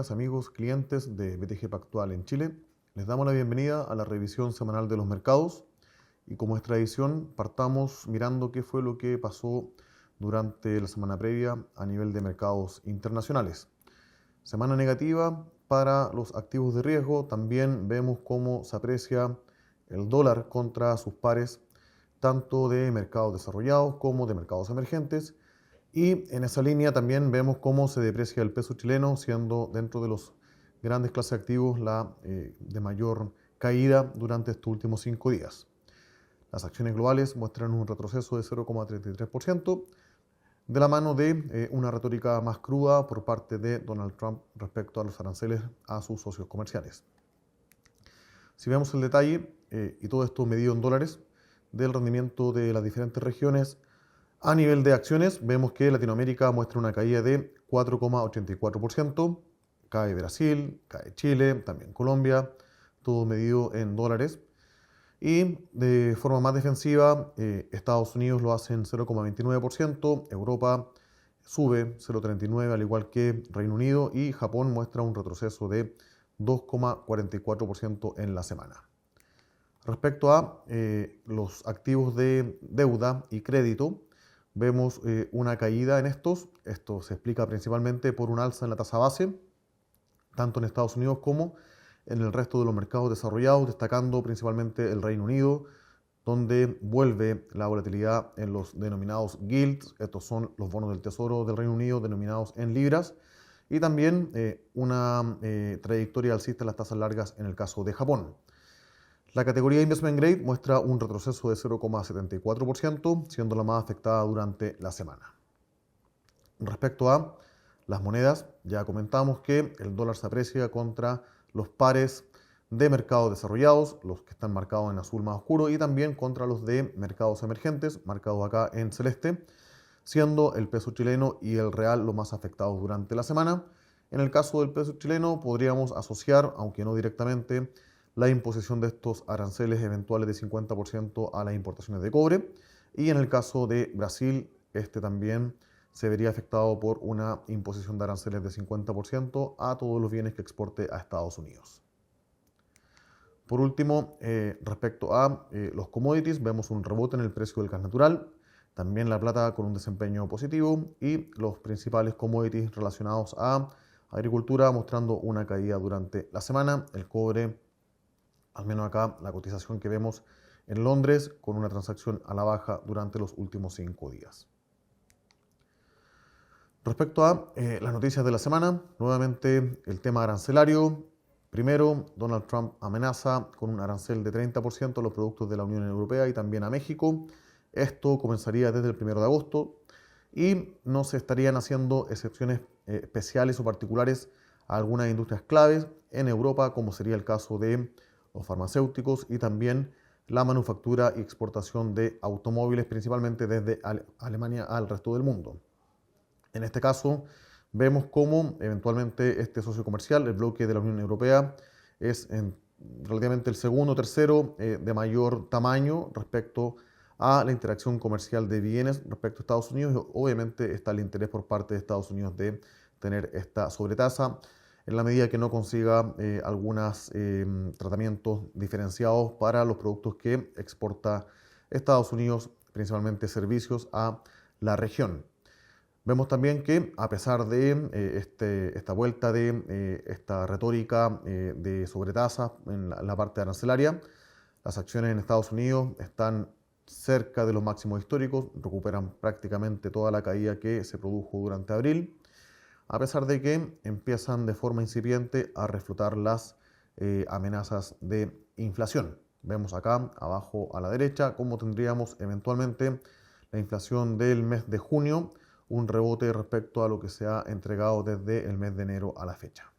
amigas, amigos, clientes de BTG Pactual en Chile. Les damos la bienvenida a la revisión semanal de los mercados y como es tradición, partamos mirando qué fue lo que pasó durante la semana previa a nivel de mercados internacionales. Semana negativa para los activos de riesgo. También vemos cómo se aprecia el dólar contra sus pares, tanto de mercados desarrollados como de mercados emergentes. Y en esa línea también vemos cómo se deprecia el peso chileno, siendo dentro de los grandes clases de activos la de mayor caída durante estos últimos 5 días. Las acciones globales muestran un retroceso de 0,33%, de la mano de una retórica más cruda por parte de Donald Trump respecto a los aranceles a sus socios comerciales. Si vemos el detalle, y todo esto medido en dólares, del rendimiento de las diferentes regiones, a nivel de acciones, vemos que Latinoamérica muestra una caída de 4,84%, cae Brasil, cae Chile, también Colombia, todo medido en dólares. Y de forma más defensiva, Estados Unidos lo hace en 0,29%, Europa sube 0,39%, al igual que Reino Unido, y Japón muestra un retroceso de 2,44% en la semana. Respecto a los activos de deuda y crédito, vemos una caída en estos. Esto se explica principalmente por un alza en la tasa base, tanto en Estados Unidos como en el resto de los mercados desarrollados, destacando principalmente el Reino Unido, donde vuelve la volatilidad en los denominados gilts. Estos son los bonos del Tesoro del Reino Unido denominados en libras, y también una trayectoria alcista en las tasas largas en el caso de Japón. La categoría Investment Grade muestra un retroceso de 0,74%, siendo la más afectada durante la semana. Respecto a las monedas, ya comentamos que el dólar se aprecia contra los pares de mercados desarrollados, los que están marcados en azul más oscuro, y también contra los de mercados emergentes, marcados acá en celeste, siendo el peso chileno y el real los más afectados durante la semana. En el caso del peso chileno podríamos asociar, aunque no directamente, la imposición de estos aranceles eventuales de 50% a las importaciones de cobre, y en el caso de Brasil, este también se vería afectado por una imposición de aranceles de 50% a todos los bienes que exporte a Estados Unidos. Por último, respecto a los commodities, vemos un rebote en el precio del gas natural, también la plata con un desempeño positivo, y los principales commodities relacionados a agricultura mostrando una caída durante la semana. El cobre, al menos acá, la cotización que vemos en Londres, con una transacción a la baja durante los últimos 5 días. Respecto a las noticias de la semana, nuevamente el tema arancelario. Primero, Donald Trump amenaza con un arancel de 30% a los productos de la Unión Europea y también a México. Esto comenzaría desde el 1 de agosto y no se estarían haciendo excepciones especiales o particulares a algunas industrias claves en Europa, como sería el caso de los farmacéuticos y también la manufactura y exportación de automóviles, principalmente desde Alemania al resto del mundo. En este caso, vemos cómo eventualmente este socio comercial, el bloque de la Unión Europea, es relativamente el segundo o tercero de mayor tamaño respecto a la interacción comercial de bienes respecto a Estados Unidos. Y obviamente está el interés por parte de Estados Unidos de tener esta sobretasa en la medida que no consiga algunos tratamientos diferenciados para los productos que exporta Estados Unidos, principalmente servicios a la región. Vemos también que a pesar de esta vuelta de esta retórica de sobretasas en la parte arancelaria, las acciones en Estados Unidos están cerca de los máximos históricos, recuperan prácticamente toda la caída que se produjo durante abril, a pesar de que empiezan de forma incipiente a reflotar las amenazas de inflación. Vemos acá abajo a la derecha cómo tendríamos eventualmente la inflación del mes de junio, un rebote respecto a lo que se ha entregado desde el mes de enero a la fecha.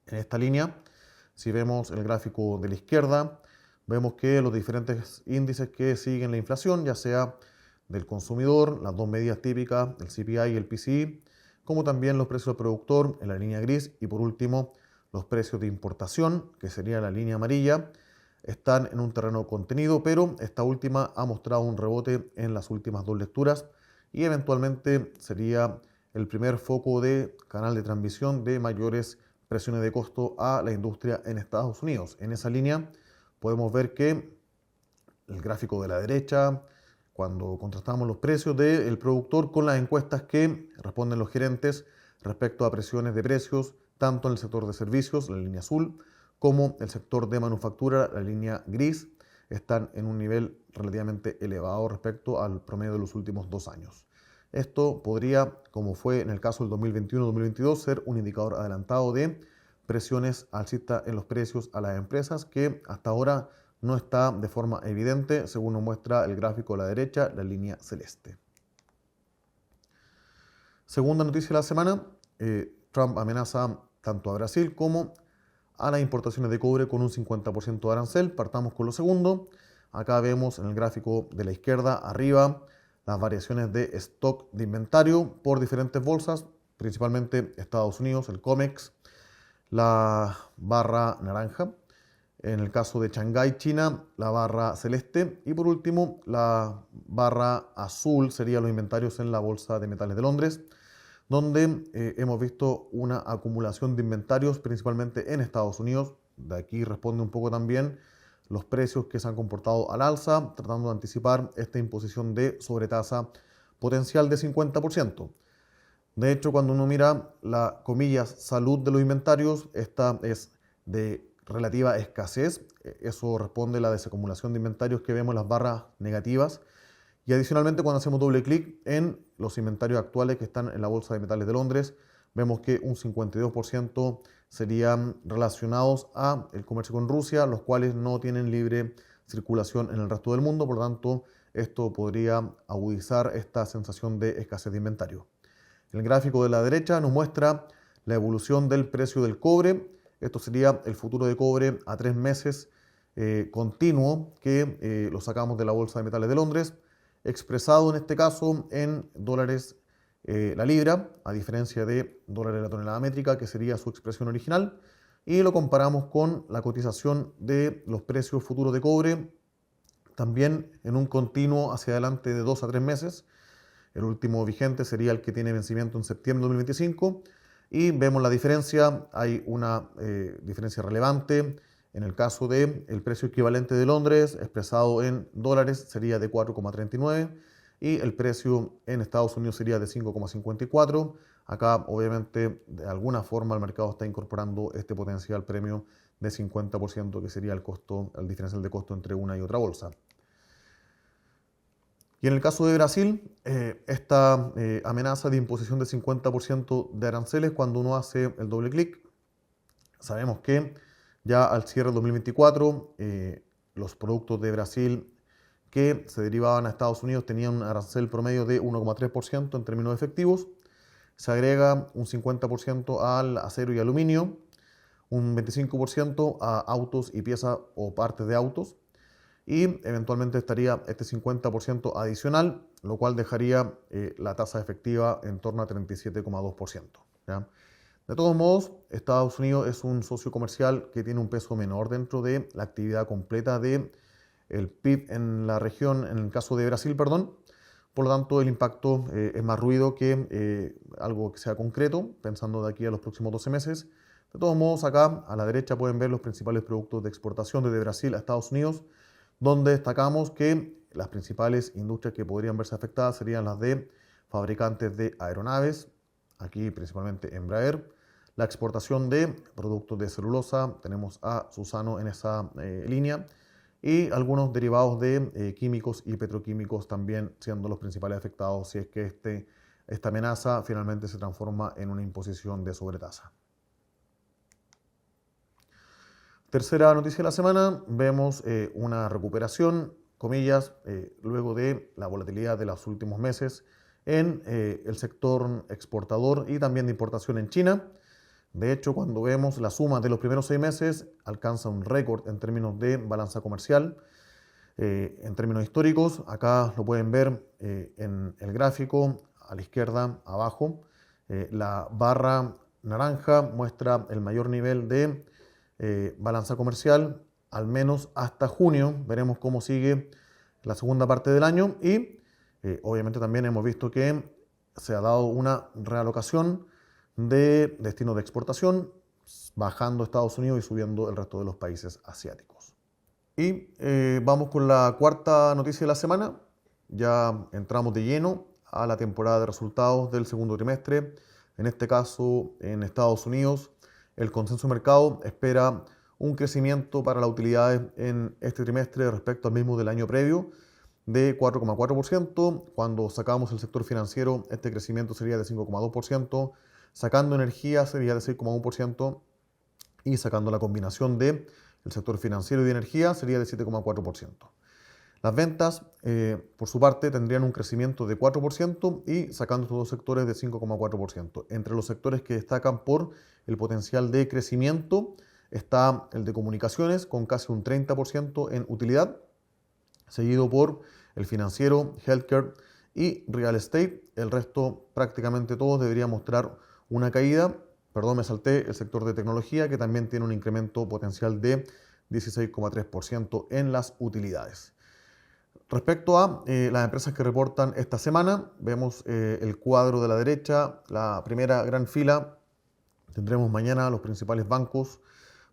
En esta línea, si vemos el gráfico de la izquierda, vemos que los diferentes índices que siguen la inflación, ya sea del consumidor, las dos medidas típicas, el CPI y el PCI, como también los precios al productor en la línea gris, y por último los precios de importación, que sería la línea amarilla, están en un terreno contenido, pero esta última ha mostrado un rebote en las últimas dos lecturas, y eventualmente sería el primer foco de canal de transmisión de mayores presiones de costo a la industria en Estados Unidos. En esa línea podemos ver que el gráfico de la derecha, cuando contrastamos los precios del productor con las encuestas que responden los gerentes respecto a presiones de precios, tanto en el sector de servicios, la línea azul, como el sector de manufactura, la línea gris, están en un nivel relativamente elevado respecto al promedio de los últimos 2 años. Esto podría, como fue en el caso del 2021-2022, ser un indicador adelantado de presiones alcistas en los precios a las empresas que hasta ahora no está de forma evidente, según nos muestra el gráfico a la derecha, la línea celeste. Segunda noticia de la semana, Trump amenaza tanto a Brasil como a las importaciones de cobre con un 50% de arancel. Partamos con lo segundo. Acá vemos en el gráfico de la izquierda arriba las variaciones de stock de inventario por diferentes bolsas, principalmente Estados Unidos, el COMEX, la barra naranja. En el caso de Shanghái, China, la barra celeste. Y por último, la barra azul serían los inventarios en la Bolsa de Metales de Londres, donde hemos visto una acumulación de inventarios principalmente en Estados Unidos. De aquí responde un poco también los precios que se han comportado al alza, tratando de anticipar esta imposición de sobretasa potencial de 50%. De hecho, cuando uno mira la comillas salud de los inventarios, esta es de relativa escasez. Eso responde a la desacumulación de inventarios que vemos en las barras negativas. Y adicionalmente, cuando hacemos doble clic en los inventarios actuales que están en la Bolsa de Metales de Londres, vemos que un 52% serían relacionados a el comercio con Rusia, los cuales no tienen libre circulación en el resto del mundo. Por lo tanto, esto podría agudizar esta sensación de escasez de inventario. El gráfico de la derecha nos muestra la evolución del precio del cobre. Esto sería el futuro de cobre a 3 meses continuo que lo sacamos de la Bolsa de Metales de Londres, expresado en este caso en dólares la libra, a diferencia de dólares la tonelada métrica, que sería su expresión original, y lo comparamos con la cotización de los precios futuros de cobre, también en un continuo hacia adelante de 2 a 3 meses. El último vigente sería el que tiene vencimiento en septiembre de 2025, y vemos la diferencia. Hay una diferencia relevante. En el caso del precio equivalente de Londres, expresado en dólares, sería de 4,39 y el precio en Estados Unidos sería de 5,54. Acá, obviamente, de alguna forma el mercado está incorporando este potencial premio de 50%, que sería el costo, el diferencial de costo entre una y otra bolsa. Y en el caso de Brasil, esta amenaza de imposición de 50% de aranceles, cuando uno hace el doble clic, sabemos que ya al cierre del 2024, los productos de Brasil que se derivaban a Estados Unidos tenían un arancel promedio de 1,3% en términos efectivos. Se agrega un 50% al acero y aluminio, un 25% a autos y piezas o partes de autos, y eventualmente estaría este 50% adicional, lo cual dejaría la tasa efectiva en torno a 37,2%. ¿Ya? De todos modos, Estados Unidos es un socio comercial que tiene un peso menor dentro de la actividad completa del PIB en la región, en el caso de Brasil, perdón. Por lo tanto, el impacto es más ruido que algo que sea concreto, pensando de aquí a los próximos 12 meses. De todos modos, acá a la derecha pueden ver los principales productos de exportación desde Brasil a Estados Unidos, donde destacamos que las principales industrias que podrían verse afectadas serían las de fabricantes de aeronaves, aquí principalmente Embraer, la exportación de productos de celulosa, tenemos a Suzano en esa línea, y algunos derivados de químicos y petroquímicos también siendo los principales afectados si es que esta amenaza finalmente se transforma en una imposición de sobretasa. Tercera noticia de la semana, vemos una recuperación, comillas, luego de la volatilidad de los últimos meses en el sector exportador y también de importación en China. De hecho, cuando vemos la suma de los primeros 6 meses, alcanza un récord en términos de balanza comercial, en términos históricos. Acá lo pueden ver en el gráfico, a la izquierda, abajo. La barra naranja muestra el mayor nivel de balanza comercial, al menos hasta junio. Veremos cómo sigue la segunda parte del año y obviamente también hemos visto que se ha dado una realocación de destinos de exportación, bajando Estados Unidos y subiendo el resto de los países asiáticos. Y vamos con la cuarta noticia de la semana. Ya entramos de lleno a la temporada de resultados del segundo trimestre. En este caso, en Estados Unidos, el consenso de mercado espera un crecimiento para las utilidades en este trimestre respecto al mismo del año previo de 4,4%. Cuando sacamos el sector financiero, este crecimiento sería de 5,2%. Sacando energía sería de 6,1%. Y sacando la combinación de el sector financiero y de energía sería de 7,4%. Las ventas, por su parte, tendrían un crecimiento de 4% y sacando estos dos sectores de 5,4%. Entre los sectores que destacan por el potencial de crecimiento está el de comunicaciones con casi un 30% en utilidad, seguido por el financiero, healthcare y real estate. El resto, prácticamente todos, debería mostrar una caída. Perdón, me salté el sector de tecnología, que también tiene un incremento potencial de 16,3% en las utilidades. Respecto a las empresas que reportan esta semana, vemos el cuadro de la derecha, la primera gran fila. Tendremos mañana los principales bancos,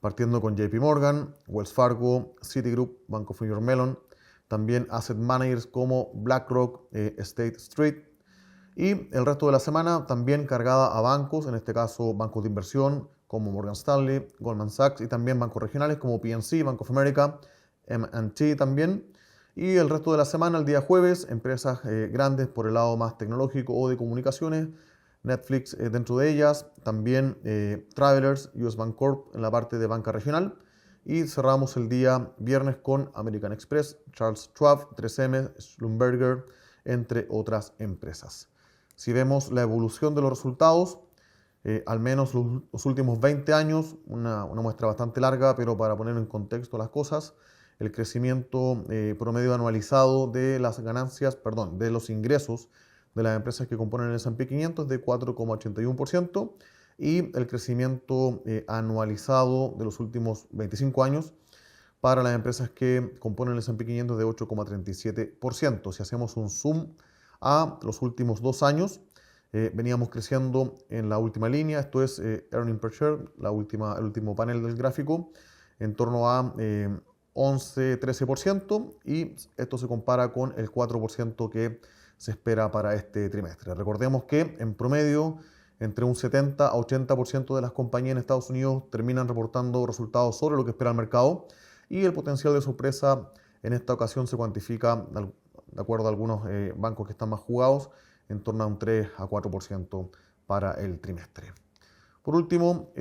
partiendo con JP Morgan, Wells Fargo, Citigroup, Bank of New York Mellon, también asset managers como BlackRock, State Street, y el resto de la semana también cargada a bancos, en este caso bancos de inversión como Morgan Stanley, Goldman Sachs y también bancos regionales como PNC, Bank of America, M&T también. Y el resto de la semana, el día jueves, empresas grandes por el lado más tecnológico o de comunicaciones, Netflix dentro de ellas, también Travelers, US Bancorp en la parte de banca regional. Y cerramos el día viernes con American Express, Charles Schwab, 3M, Schlumberger, entre otras empresas. Si vemos la evolución de los resultados, al menos los últimos 20 años, una muestra bastante larga, pero para poner en contexto las cosas, el crecimiento promedio anualizado de las ganancias, de los ingresos de las empresas que componen el S&P 500 de 4,81% y el crecimiento anualizado de los últimos 25 años para las empresas que componen el S&P 500 de 8,37%. Si hacemos un zoom a los últimos 2 años, veníamos creciendo en la última línea, esto es earning per share, el último panel del gráfico, en torno a 11-13%, y esto se compara con el 4% que se espera para este trimestre. Recordemos que en promedio entre un 70 a 80% de las compañías en Estados Unidos terminan reportando resultados sobre lo que espera el mercado, y el potencial de sorpresa en esta ocasión se cuantifica, de acuerdo a algunos bancos que están más jugados, en torno a un 3 a 4% para el trimestre. Por último,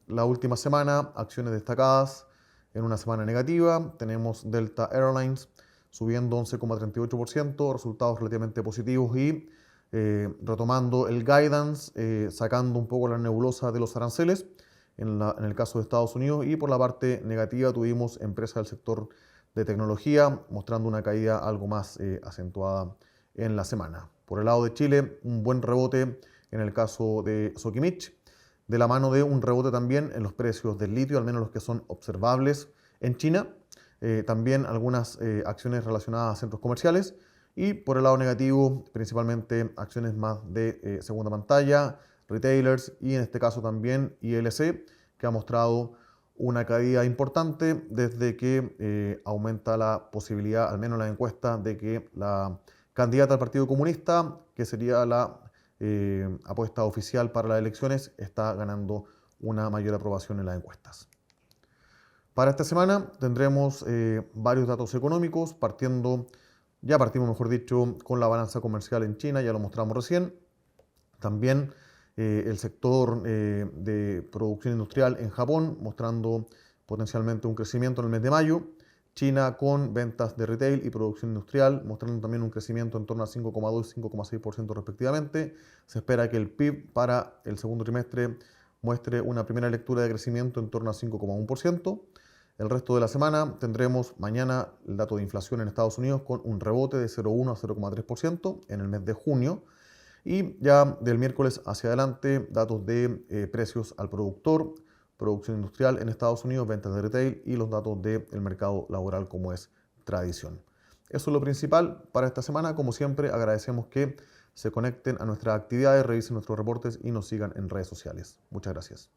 la última semana, acciones destacadas en una semana negativa. Tenemos Delta Airlines subiendo 11,38%, resultados relativamente positivos y retomando el guidance, sacando un poco la nebulosa de los aranceles en el caso de Estados Unidos. Y por la parte negativa tuvimos empresas del sector de tecnología mostrando una caída algo más acentuada en la semana. Por el lado de Chile, un buen rebote en el caso de Sokimich, de la mano de un rebote también en los precios del litio, al menos los que son observables en China. También algunas acciones relacionadas a centros comerciales. Y por el lado negativo, principalmente acciones más de segunda pantalla, retailers y en este caso también ILC, que ha mostrado una caída importante desde que aumenta la posibilidad, al menos en la encuesta, de que la candidata al Partido Comunista, que sería la apuesta oficial para las elecciones, está ganando una mayor aprobación en las encuestas. Para esta semana tendremos varios datos económicos, ya partimos mejor dicho con la balanza comercial en China, ya lo mostramos recién. También el sector de producción industrial en Japón, mostrando potencialmente un crecimiento en el mes de mayo. China con ventas de retail y producción industrial, mostrando también un crecimiento en torno a 5,2 y 5,6% respectivamente. Se espera que el PIB para el segundo trimestre muestre una primera lectura de crecimiento en torno a 5,1%. El resto de la semana tendremos mañana el dato de inflación en Estados Unidos con un rebote de 0,1 a 0,3% en el mes de junio. Y ya del miércoles hacia adelante, datos de precios al productor, producción industrial en Estados Unidos, ventas de retail y los datos del mercado laboral como es tradición. Eso es lo principal para esta semana. Como siempre, agradecemos que se conecten a nuestras actividades, revisen nuestros reportes y nos sigan en redes sociales. Muchas gracias.